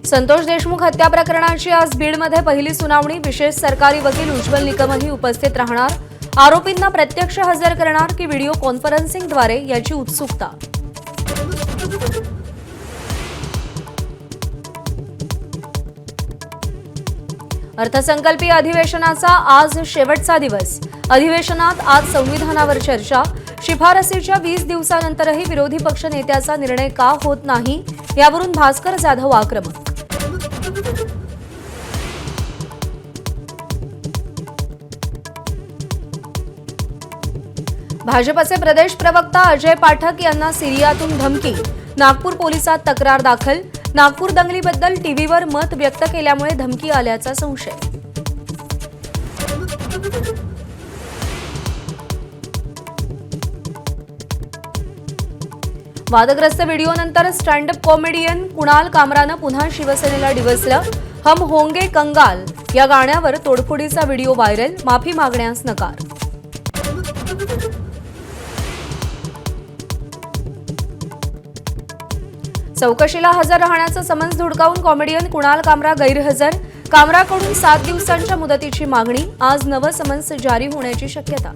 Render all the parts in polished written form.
संतोष देशमुख हत्या प्रकरणाची आज बीडमध्ये पहिली सुनावणी। विशेष सरकारी वकील उज्ज्वल निकमही उपस्थित राहणार। आरोपींना प्रत्यक्ष हजर करणार की व्हिडिओ कॉन्फरन्सिंगद्वारे याची उत्सुकता। अर्थसंकल्पीय अधिवेशनाचा आज शेवटचा दिवस। अधिवेशनात आज संविधानावर चर्चा। शिफारसीच्या 20 दिवसांनंतरही विरोधी पक्ष नेत्याचा निर्णय का होत नाही यावरून भास्कर जाधव आक्रमक। भाजपचे प्रदेश प्रवक्ता अजय पाठक यांना सिरियातून धमकी। नागपूर पोलिसात तक्रार दाखल। नागपूर दंगलीबद्दल टीव्हीवर मत व्यक्त केल्यामुळे धमकी आल्याचा संशय। वादग्रस्त व्हिडिओनंतर स्टँड अप कॉमेडियन कुणाल कामरानं पुन्हा शिवसेनेला डिवचलं। हम होंगे कंगाल या गाण्यावर तोडफोडीचा व्हिडिओ व्हायरल। माफी मागण्यास नकार। चौकशीला हजर राहण्याचं समन्स धुडकावून कॉमेडियन कुणाल कामरा गैरहजर। कामराकडून 7 दिवसांच्या मुदतीची मागणी। आज नवं समन्स जारी होण्याची शक्यता।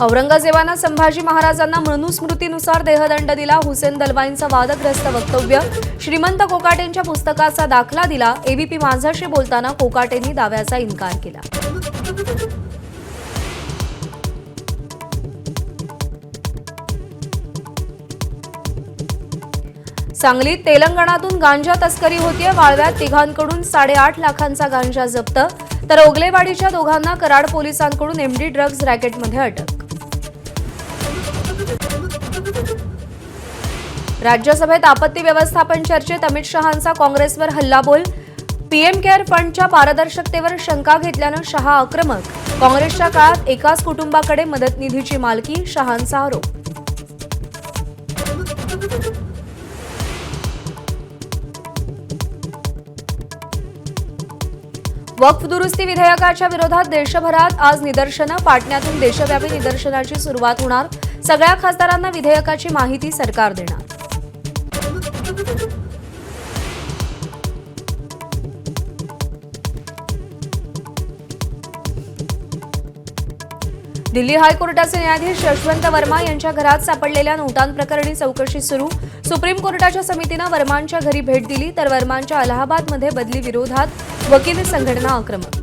औरंगजेबानं संभाजी महाराजांना मनुस्मृतीनुसार देहदंड दिला। हुसेन दलवाईंचं वादग्रस्त वक्तव्य। श्रीमंत कोकाटेंच्या पुस्तकाचा दाखला दिला। एबीपी माझाशी बोलताना कोकाटेंनी दाव्याचा इन्कार केला। सांगलीत तेलंगणातून गांजा तस्करी होतीये। वाळव्यात तिघांकडून 8.5 लाखांचा गांजा जप्त, तर ओगलेवाडीच्या दोघांना कराड पोलिसांकडून एमडी ड्रग्ज रॅकेटमध्ये अटक। राज्यसभेत आपत्ती व्यवस्थापन चर्चेत अमित शहांचा काँग्रेसवर हल्लाबोल। पीएम केअर फंडच्या पारदर्शकतेवर शंका घेतल्यानं शहा आक्रमक। काँग्रेसच्या काळात एकाच कुटुंबाकडे मदत निधीची मालकी, शहांचा आरोप। वक्फ दुरुस्ती विधेयकाच्या विरोधात देशभरात आज निदर्शनं। पाटण्यातून देशव्यापी निदर्शनाची सुरुवात होणार। सगळ्या खासदारांना विधेयकाची माहिती सरकार देणार। दिल्ली हायकोर्टाचे न्यायाधीश यशवंत वर्मा यांच्या घरात सापडलेल्या नोटांप्रकरणी चौकशी सुरू। सुप्रीम कोर्टाच्या समितीनं वर्मांच्या घरी भेट दिली, तर वर्मांच्या अलाहाबादमध्ये बदली विरोधात वकील संघटना आक्रमक।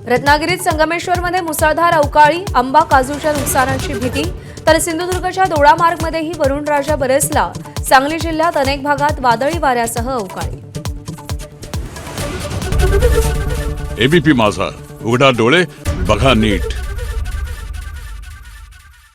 रत्नागिरीत संगमेश्वरमध्ये मुसळधार अवकाळी। आंबा काजूच्या नुकसानाची भीती, तर सिंधुदुर्गच्या दोडा मार्गमध्येही वरुणराजा बरसला। सांगली जिल्ह्यात अनेक भागात वादळी वाऱ्यासह अवकाळी। एबीपी माझा, उघडा डोळे बघा नीट।